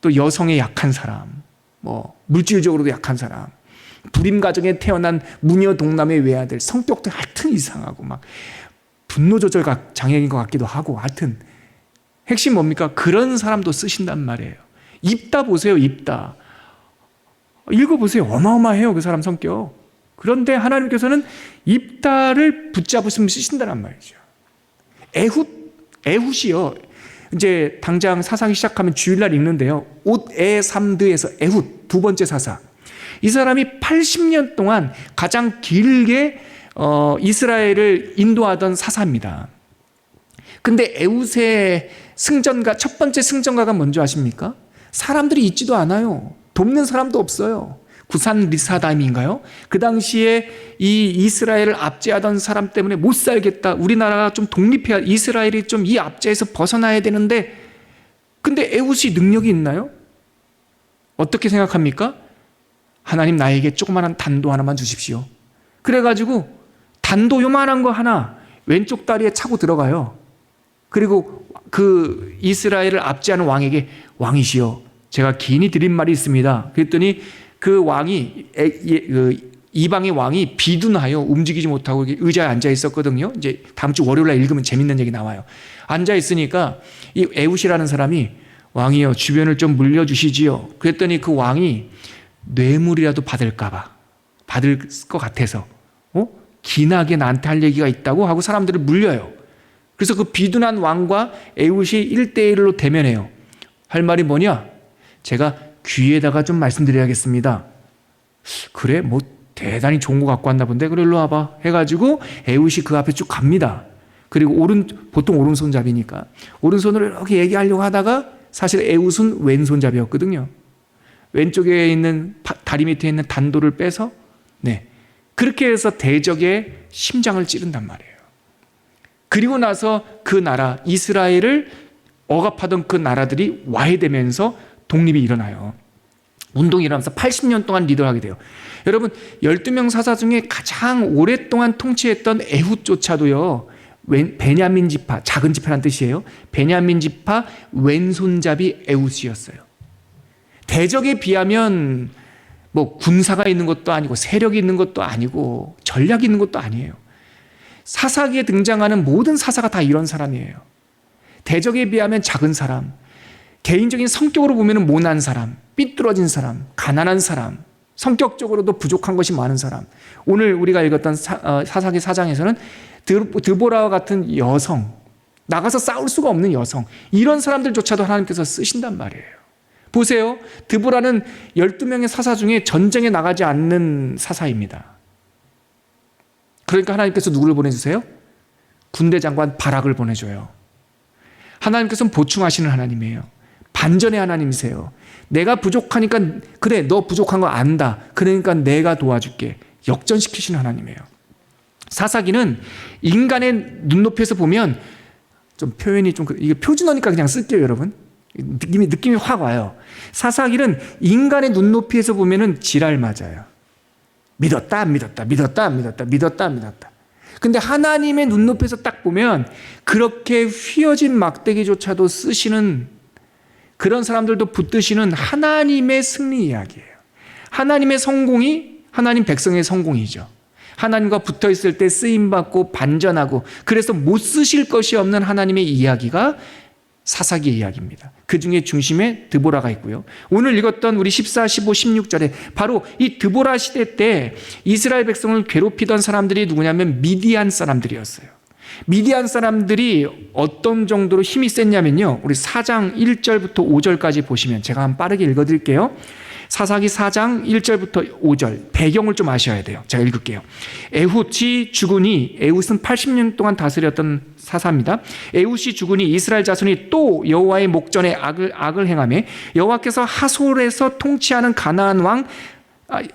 또 여성에 약한 사람, 물질적으로도 약한 사람, 불임 가정에 태어난 무녀 동남의 외아들, 성격도 하여튼 이상하고 막 분노 조절 장애인 것 같기도 하고, 하여튼 핵심 뭡니까? 그런 사람도 쓰신단 말이에요. 입다 보세요. 입다 읽어보세요. 어마어마해요, 그 사람 성격. 그런데 하나님께서는 입다를 붙잡으시면 쓰신다는 말이죠. 에훗이요, 이제 당장 사사기 시작하면 주일날 읽는데요, 옷에삼드에서 에훗, 두 번째 사사. 이 사람이 80년 동안 가장 길게 이스라엘을 인도하던 사사입니다. 근데 에훗의 승전가, 첫 번째 승전가가 뭔지 아십니까? 사람들이 있지도 않아요. 돕는 사람도 없어요. 구산 리사다임인가요? 그 당시에 이 이스라엘을 압제하던 사람 때문에 못 살겠다. 우리나라가 좀 독립해야, 이스라엘이 좀 이 압제에서 벗어나야 되는데, 근데 에훗이 능력이 있나요? 어떻게 생각합니까? 하나님 나에게 조그마한 단도 하나만 주십시오. 그래가지고 단도 요만한 거 하나 왼쪽 다리에 차고 들어가요. 그리고 그 이스라엘을 압제하는 왕에게 왕이시여, 제가 긴히 드린 말이 있습니다. 그랬더니 그 왕이 이방의 왕이 비둔하여 움직이지 못하고 의자에 앉아 있었거든요. 이제 다음 주 월요일 날 읽으면 재밌는 얘기 나와요. 앉아 있으니까 이 에훗이라는 사람이 왕이여 주변을 좀 물려주시지요. 그랬더니 그 왕이 뇌물이라도 받을 것 같아서 기나게 나한테 할 얘기가 있다고 하고 사람들을 물려요. 그래서 그 비둔한 왕과 에훗이 1대1로 대면해요. 할 말이 뭐냐? 제가 귀에다가 좀 말씀드려야겠습니다. 그래? 뭐 대단히 좋은 거 갖고 왔나 본데? 그래 일로 와봐 해가지고 에훗이 그 앞에 쭉 갑니다. 그리고 보통 오른손잡이니까 오른손으로 이렇게 얘기하려고 하다가 사실 에훗은 왼손잡이였거든요. 왼쪽에 있는 다리 밑에 있는 단도를 빼서 그렇게 해서 대적의 심장을 찌른단 말이에요. 그리고 나서 그 나라 이스라엘을 억압하던 그 나라들이 와해되면서 독립이 일어나요. 운동이 일어나면서 80년 동안 리더하게 돼요. 여러분 12명 사사 중에 가장 오랫동안 통치했던 에훗조차도요, 베냐민 지파, 작은 지파란 뜻이에요. 베냐민 지파 왼손잡이 에훗이었어요. 대적에 비하면 뭐 군사가 있는 것도 아니고 세력이 있는 것도 아니고 전략이 있는 것도 아니에요. 사사기에 등장하는 모든 사사가 다 이런 사람이에요. 대적에 비하면 작은 사람, 개인적인 성격으로 보면 모난 사람, 삐뚤어진 사람, 가난한 사람, 성격적으로도 부족한 것이 많은 사람. 오늘 우리가 읽었던 사사기 4장에서는 드보라와 같은 여성, 나가서 싸울 수가 없는 여성, 이런 사람들조차도 하나님께서 쓰신단 말이에요. 보세요. 드보라는 12명의 사사 중에 전쟁에 나가지 않는 사사입니다. 그러니까 하나님께서 누구를 보내주세요? 군대 장관 바락을 보내줘요. 하나님께서는 보충하시는 하나님이에요. 반전의 하나님이세요. 내가 부족하니까 그래 너 부족한 거 안다. 그러니까 내가 도와줄게. 역전시키시는 하나님이에요. 사사기는 인간의 눈높이에서 보면 좀 표현이 좀 이게 표준어니까 그냥 쓸게요, 여러분. 느낌이 확 와요. 사사기는 인간의 눈높이에서 보면은 지랄 맞아요. 믿었다 안 믿었다, 믿었다 안 믿었다, 믿었다 안 믿었다. 근데 하나님의 눈높이에서 딱 보면 그렇게 휘어진 막대기조차도 쓰시는, 그런 사람들도 붙드시는 하나님의 승리 이야기예요. 하나님의 성공이 하나님 백성의 성공이죠. 하나님과 붙어 있을 때 쓰임받고 반전하고, 그래서 못 쓰실 것이 없는 하나님의 이야기가 사사기의 이야기입니다. 그 중에 중심에 드보라가 있고요. 오늘 읽었던 우리 14, 15, 16절에 바로 이 드보라 시대 때 이스라엘 백성을 괴롭히던 사람들이 누구냐면 미디안 사람들이었어요. 미디안 사람들이 어떤 정도로 힘이 셌냐면요, 우리 4장 1절부터 5절까지 보시면, 제가 한번 빠르게 읽어드릴게요. 사사기 4장 1절부터 5절 배경을 좀 아셔야 돼요. 제가 읽을게요. 에훗이 죽으니, 에훗은 80년 동안 다스렸던 사사입니다. 에훗이 죽으니 이스라엘 자손이 또 여호와의 목전에 악을 행하며 여호와께서 하솔에서 통치하는 가나안 왕,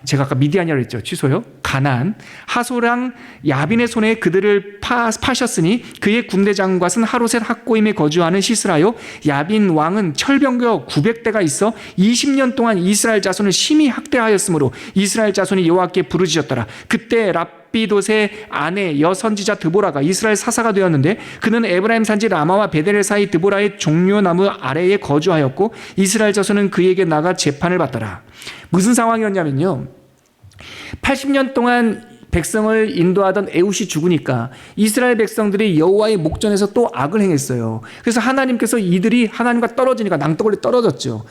제가 아까 미디안이라고 했죠. 취소요. 가나안 하솔랑 야빈의 손에 그들을 파셨으니 그의 군대 장관은 하로셋 학고임에 거주하는 시스라요. 야빈 왕은 철병거 900대가 있어 20년 동안 이스라엘 자손을 심히 학대하였으므로 이스라엘 자손이 여호와께 부르짖었더라. 그때 랍비돗의 아내 여선지자 드보라가 이스라엘 사사가 되었는데, 그는 에브라임 산지 라마와 베델 사이 드보라의 종려나무 아래에 거주하였고 이스라엘 자손은 그에게 나가 재판을 받더라. 무슨 상황이었냐면요, 80년 동안 백성을 인도하던 에훗이 죽으니까 이스라엘 백성들이 여호와의 목전에서 또 악을 행했어요. 그래서 하나님께서 이들이 하나님과 떨어지니까 낭떠러지에 떨어졌죠.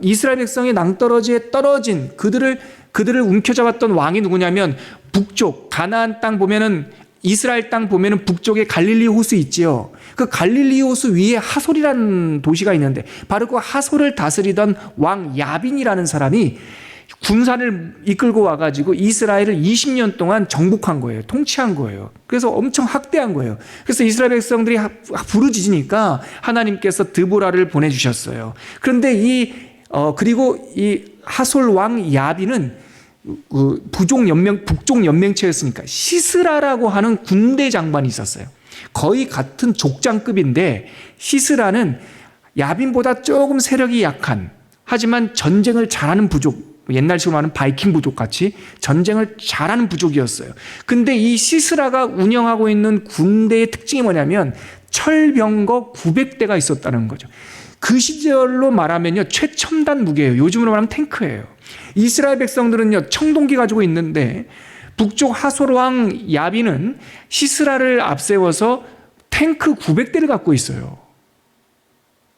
이스라엘 백성이 낭떠러지에 떨어진 그들을 움켜잡았던 왕이 누구냐면, 북쪽 가나안 땅 보면은, 이스라엘 땅 보면은 북쪽에 갈릴리 호수 있지요. 그 갈릴리 호수 위에 하솔이라는 도시가 있는데, 바로 그 하솔을 다스리던 왕 야빈이라는 사람이 군사를 이끌고 와가지고 이스라엘을 20년 동안 정복한 거예요. 통치한 거예요. 그래서 엄청 학대한 거예요. 그래서 이스라엘 백성들이 부르짖으니까 하나님께서 드보라를 보내주셨어요. 그런데 그리고 이 하솔 왕 야빈은 북쪽 연맹체였으니까 시스라라고 하는 군대 장관이 있었어요. 거의 같은 족장급인데 시스라는 야빈보다 조금 세력이 약한, 하지만 전쟁을 잘하는 부족, 옛날식으로 말하는 바이킹 부족 같이 전쟁을 잘하는 부족이었어요. 근데 이 시스라가 운영하고 있는 군대의 특징이 뭐냐면 철병거 900대가 있었다는 거죠. 그 시절로 말하면요, 최첨단 무기예요. 요즘으로 말하면 탱크예요. 이스라엘 백성들은요, 청동기 가지고 있는데 북쪽 하솔왕 야빈은 시스라를 앞세워서 탱크 900대를 갖고 있어요.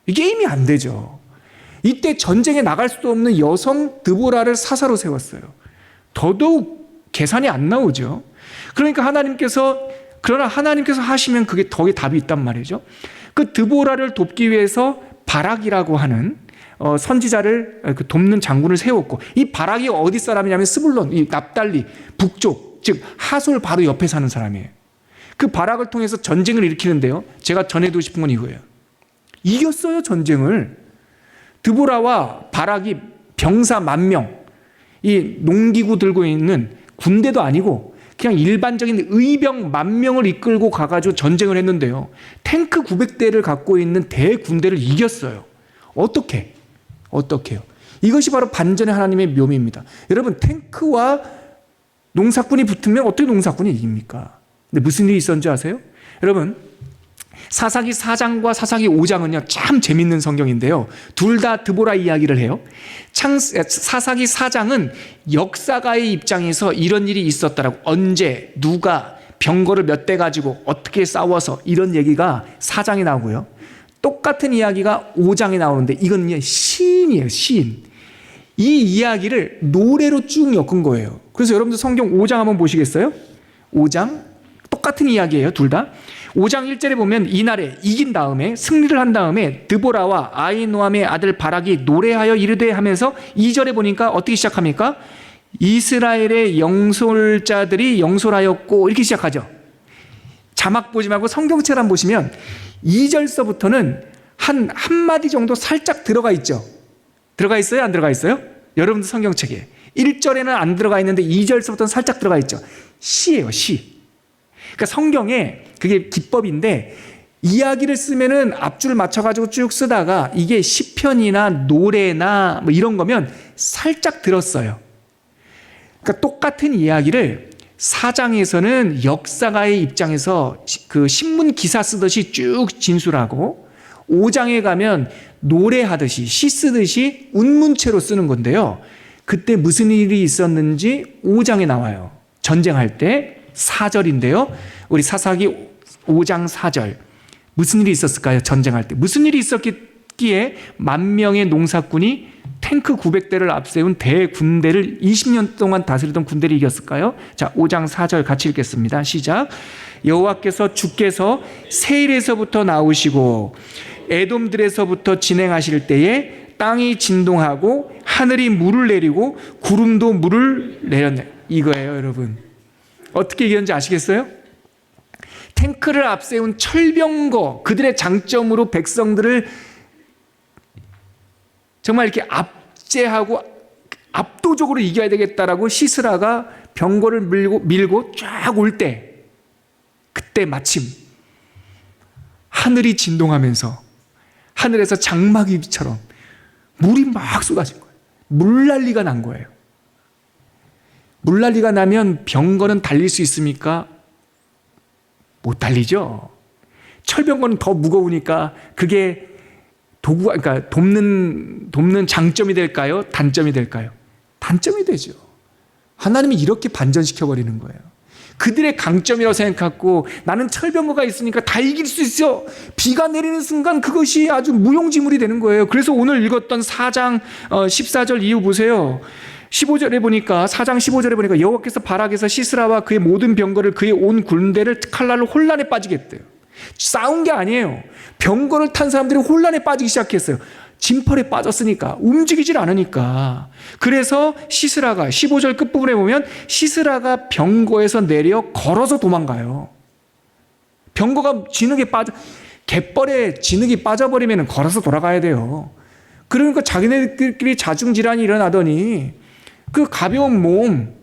이 게임이 안 되죠. 이때 전쟁에 나갈 수도 없는 여성 드보라를 사사로 세웠어요. 더더욱 계산이 안 나오죠. 그러니까 그러나 하나님께서 하시면 그게 더 답이 있단 말이죠. 그 드보라를 돕기 위해서 바락이라고 하는 선지자를 돕는 장군을 세웠고, 이 바락이 어디 사람이냐면 스불론, 이 납달리 북쪽, 즉 하솔 바로 옆에 사는 사람이에요. 그 바락을 통해서 전쟁을 일으키는데요, 제가 전해두고 싶은 건 이거예요. 이겼어요, 전쟁을. 드보라와 바락이 병사 10,000명, 이 농기구 들고 있는 군대도 아니고 그냥 일반적인 의병 10,000명을 이끌고 가가지고 전쟁을 했는데요, 탱크 900대를 갖고 있는 대군대를 이겼어요. 어떻게요? 이것이 바로 반전의 하나님의 묘미입니다. 여러분, 탱크와 농사꾼이 붙으면 어떻게 농사꾼이 이깁니까? 근데 무슨 일이 있었는지 아세요? 여러분, 사사기 4장과 사사기 5장은요, 참 재밌는 성경인데요, 둘 다 드보라 이야기를 해요. 사사기 4장은 역사가의 입장에서 이런 일이 있었다라고, 언제 누가 병거를 몇 대 가지고 어떻게 싸워서, 이런 얘기가 4장에 나오고요, 똑같은 이야기가 5장에 나오는데 이건 시인이에요. 시인. 이 이야기를 노래로 쭉 엮은 거예요. 그래서 여러분들 성경 5장 한번 보시겠어요? 5장 똑같은 이야기예요, 둘 다. 5장 1절에 보면 이날에 이긴 다음에, 승리를 한 다음에 드보라와 아히노암의 아들 바락이 노래하여 이르되 하면서 2절에 보니까 어떻게 시작합니까? 이스라엘의 영솔자들이 영솔하였고, 이렇게 시작하죠. 자막 보지 말고 성경책을 한번 보시면 2절서부터는 한마디 정도 살짝 들어가 있죠. 들어가 있어요? 안 들어가 있어요? 여러분들 성경책에 1절에는 안 들어가 있는데 2절서부터는 살짝 들어가 있죠. 시예요, 시. 그러니까 성경에 그게 기법인데, 이야기를 쓰면은 앞줄 맞춰가지고 쭉 쓰다가 이게 시편이나 노래나 뭐 이런 거면 살짝 들었어요. 그러니까 똑같은 이야기를 4장에서는 역사가의 입장에서 그 신문 기사 쓰듯이 쭉 진술하고, 5장에 가면 노래하듯이, 시 쓰듯이 운문체로 쓰는 건데요, 그때 무슨 일이 있었는지 5장에 나와요. 전쟁할 때 4절인데요, 우리 사사기 5장 4절, 무슨 일이 있었을까요? 전쟁할 때 무슨 일이 있었기에 10,000명의 농사꾼이 탱크 900대를 앞세운 대군대를 20년 동안 다스리던 군대를 이겼을까요? 자, 5장 4절 같이 읽겠습니다. 시작. 여호와께서 주께서 세일에서부터 나오시고 에돔들에서부터 진행하실 때에 땅이 진동하고 하늘이 물을 내리고 구름도 물을 내렸네. 이거예요, 여러분. 어떻게 이겼는지 아시겠어요? 탱크를 앞세운 철병거, 그들의 장점으로 백성들을 정말 이렇게 압제하고 압도적으로 이겨야 되겠다라고 시스라가 병거를 밀고 쫙 올 때, 그때 마침 하늘이 진동하면서 하늘에서 장막이처럼 물이 막 쏟아진 거예요. 물난리가 난 거예요. 물난리가 나면 병거는 달릴 수 있습니까? 못 달리죠. 철병거는 더 무거우니까 그게 도구가, 그러니까 돕는 장점이 될까요? 단점이 될까요? 단점이 되죠. 하나님이 이렇게 반전시켜 버리는 거예요. 그들의 강점이라고 생각하고, 나는 철병거가 있으니까 다 이길 수 있어. 비가 내리는 순간 그것이 아주 무용지물이 되는 거예요. 그래서 오늘 읽었던 4장 14절 이후 보세요. 15절에 보니까, 4장 15절에 보니까 여호와께서 바락에서 시스라와 그의 모든 병거를, 그의 온 군대를 칼날로 혼란에 빠지게 했대요. 싸운 게 아니에요. 병거를 탄 사람들이 혼란에 빠지기 시작했어요. 진펄에 빠졌으니까, 움직이질 않으니까. 그래서 시스라가 15절 끝부분에 보면 시스라가 병거에서 내려 걸어서 도망가요. 병거가 진흙에 갯벌에 진흙이 빠져버리면 걸어서 돌아가야 돼요. 그러니까 자기네들끼리 자중질환이 일어나더니 그 가벼운 몸,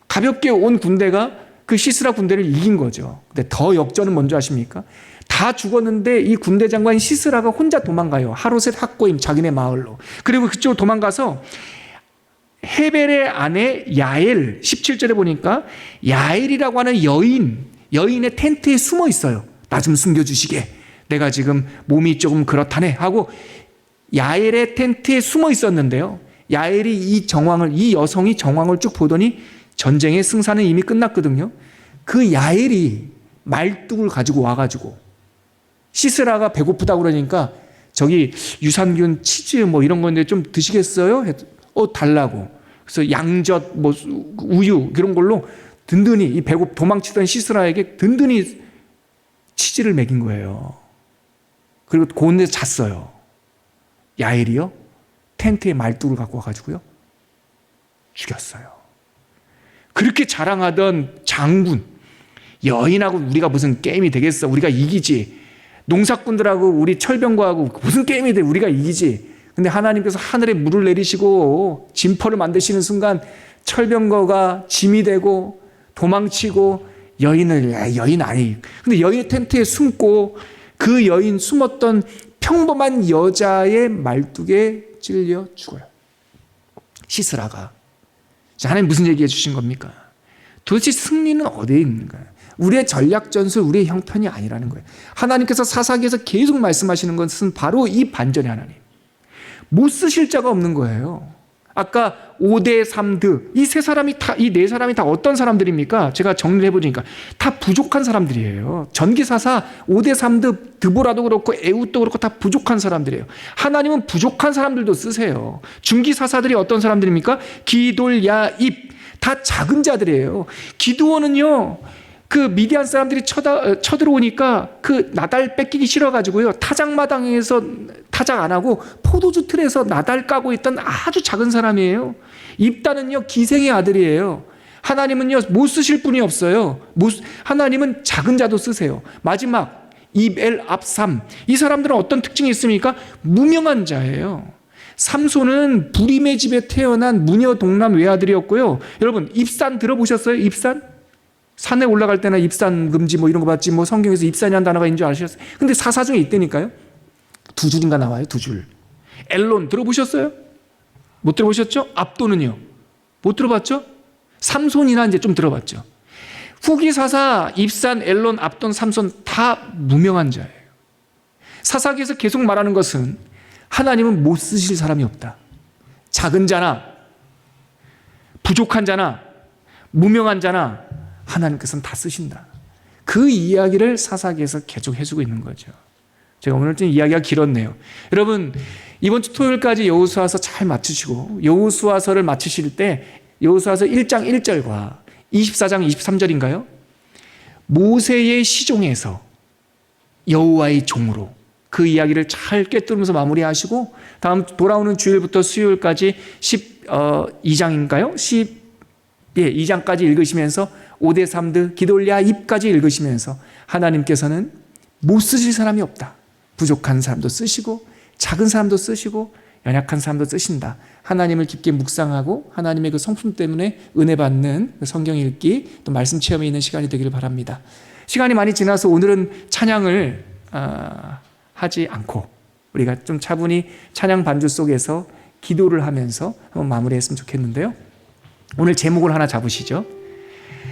가볍게 온 군대가 그 시스라 군대를 이긴 거죠. 근데 더 역전은 뭔지 아십니까? 다 죽었는데 이 군대 장관 시스라가 혼자 도망가요. 하로셋 학고임 자기네 마을로. 그리고 그쪽으로 도망가서 헤벨의 아내 야엘, 17절에 보니까 야엘이라고 하는 여인의 텐트에 숨어 있어요. 나 좀 숨겨주시게. 내가 지금 몸이 조금 그렇다네 하고 야엘의 텐트에 숨어 있었는데요. 야엘이 이 여성이 정황을 쭉 보더니 전쟁의 승산은 이미 끝났거든요. 그 야엘이 말뚝을 가지고 와가지고 시스라가 배고프다고 그러니까 저기 유산균, 치즈 뭐 이런 건데 좀 드시겠어요? 달라고. 그래서 양젓, 뭐 우유 이런 걸로 든든히 이 도망치던 시스라에게 든든히 치즈를 먹인 거예요. 그리고 고운데 잤어요. 야엘이요? 텐트에 말뚝을 갖고 와가지고요. 죽였어요. 그렇게 자랑하던 장군, 여인하고 우리가 무슨 게임이 되겠어? 우리가 이기지. 농사꾼들하고 우리 철병거하고 무슨 게임이 돼? 우리가 이기지. 근데 하나님께서 하늘에 물을 내리시고 진퍼를 만드시는 순간 철병거가 짐이 되고 도망치고 여인 아니. 근데 여인의 텐트에 숨고 그 여인 숨었던 평범한 여자의 말뚝에 찔려 죽어요. 시스라가. 하나님 무슨 얘기해 주신 겁니까? 도대체 승리는 어디에 있는가요? 우리의 전략 전술, 우리의 형편이 아니라는 거예요. 하나님께서 사사기에서 계속 말씀하시는 것은 바로 이 반전의 하나님. 못 쓰실 자가 없는 거예요. 아까 5대 3드 이 네 사람이 다 어떤 사람들입니까? 제가 정리해 보니까 다 부족한 사람들이에요. 전기사사 5대 3드 드보라도 그렇고 에훗도 그렇고 다 부족한 사람들이에요. 하나님은 부족한 사람들도 쓰세요. 중기사사들이 어떤 사람들입니까? 기돌, 야입 다 작은 자들이에요. 기드온은요. 그 미디안 사람들이 쳐들어오니까 그 나달 뺏기기 싫어가지고요. 타작마당에서 타작 안 하고 포도주 틀에서 나달 까고 있던 아주 작은 사람이에요. 입다는요 기생의 아들이에요. 하나님은요 못 쓰실 분이 없어요. 하나님은 작은 자도 쓰세요. 마지막 입엘 압삼 이 사람들은 어떤 특징이 있습니까? 무명한 자예요. 삼손은 부림의 집에 태어난 무녀 동남 외아들이었고요. 여러분 입산 들어보셨어요? 입산? 산에 올라갈 때나 입산 금지 뭐 이런 거 봤지 뭐 성경에서 입산이라는 단어가 있는 줄 아셨어요? 근데 사사 중에 있다니까요. 2줄인가 나와요. 2줄. 엘론 들어보셨어요? 못 들어보셨죠? 압도는요? 못 들어봤죠? 삼손이나 이제 좀 들어봤죠. 후기사사, 입산, 엘론, 압돈, 삼손 다 무명한 자예요. 사사기에서 계속 말하는 것은 하나님은 못 쓰실 사람이 없다. 작은 자나 부족한 자나 무명한 자나 하나님께서는 다 쓰신다. 그 이야기를 사사기에서 계속 해주고 있는 거죠. 제가 오늘 좀 이야기가 길었네요. 여러분 이번 주 토요일까지 여호수아서 잘 맞추시고 여호수아서를 맞추실 때 여호수아서 1장 1절과 24장 23절인가요? 모세의 시종에서 여호와의 종으로 그 이야기를 잘 꿰뚫으면서 마무리하시고 다음 돌아오는 주일부터 수요일까지 12장인가요? 2장까지 읽으시면서 5대 3드 기돌랴 입까지 읽으시면서 하나님께서는 못 쓰실 사람이 없다. 부족한 사람도 쓰시고 작은 사람도 쓰시고 연약한 사람도 쓰신다. 하나님을 깊게 묵상하고 하나님의 그 성품 때문에 은혜 받는 성경 읽기 또 말씀 체험이 있는 시간이 되기를 바랍니다. 시간이 많이 지나서 오늘은 찬양을 하지 않고 우리가 좀 차분히 찬양 반주 속에서 기도를 하면서 한번 마무리했으면 좋겠는데요. 오늘 제목을 하나 잡으시죠.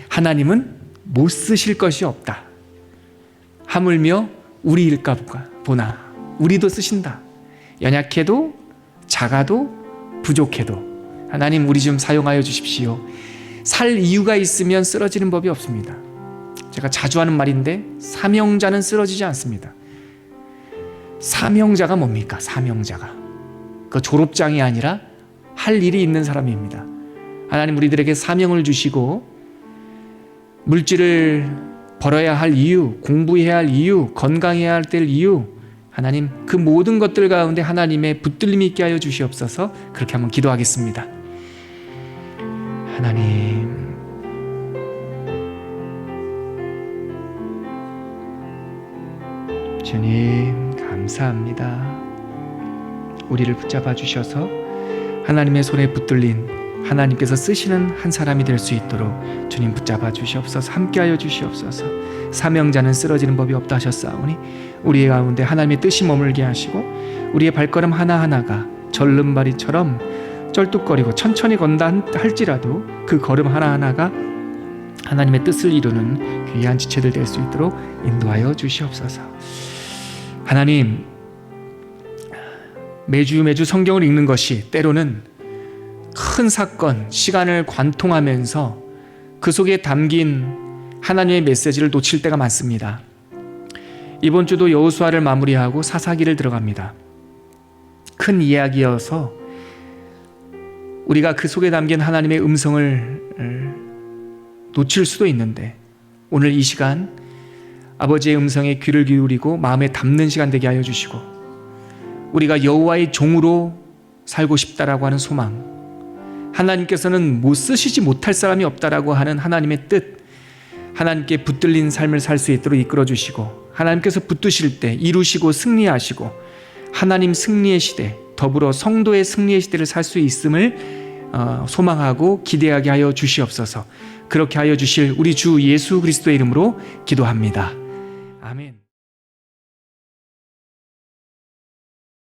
하나님은 못 쓰실 것이 없다. 하물며 우리일까 보나 우리도 쓰신다. 연약해도 작아도 부족해도 하나님 우리 좀 사용하여 주십시오. 살 이유가 있으면 쓰러지는 법이 없습니다. 제가 자주 하는 말인데 사명자는 쓰러지지 않습니다. 사명자가 뭡니까? 사명자가 그 졸업장이 아니라 할 일이 있는 사람입니다. 하나님 우리들에게 사명을 주시고 물질을 벌어야 할 이유, 공부해야 할 이유, 건강해야 할 때 이유 하나님 그 모든 것들 가운데 하나님의 붙들림이 있게 하여 주시옵소서. 그렇게 한번 기도하겠습니다. 하나님 주님 감사합니다. 우리를 붙잡아 주셔서 하나님의 손에 붙들린 하나님께서 쓰시는 한 사람이 될 수 있도록 주님 붙잡아 주시옵소서. 함께하여 주시옵소서. 사명자는 쓰러지는 법이 없다 하셨사오니 우리의 가운데 하나님의 뜻이 머물게 하시고 우리의 발걸음 하나하나가 절름발이처럼 쩔뚝거리고 천천히 건다 할지라도 그 걸음 하나하나가 하나님의 뜻을 이루는 귀한 지체들 될 수 있도록 인도하여 주시옵소서. 하나님, 매주 성경을 읽는 것이 때로는 큰 사건, 시간을 관통하면서 그 속에 담긴 하나님의 메시지를 놓칠 때가 많습니다. 이번 주도 여호수아를 마무리하고 사사기를 들어갑니다. 큰 이야기여서 우리가 그 속에 담긴 하나님의 음성을 놓칠 수도 있는데 오늘 이 시간 아버지의 음성에 귀를 기울이고 마음에 담는 시간 되게 하여 주시고 우리가 여호와의 종으로 살고 싶다라고 하는 소망, 하나님께서는 못 쓰시지 못할 사람이 없다라고 하는 하나님의 뜻, 하나님께 붙들린 삶을 살 수 있도록 이끌어 주시고 하나님께서 붙드실 때 이루시고 승리하시고 하나님 승리의 시대, 더불어 성도의 승리의 시대를 살 수 있음을 소망하고 기대하게 하여 주시옵소서. 그렇게 하여 주실 우리 주 예수 그리스도의 이름으로 기도합니다. 아멘.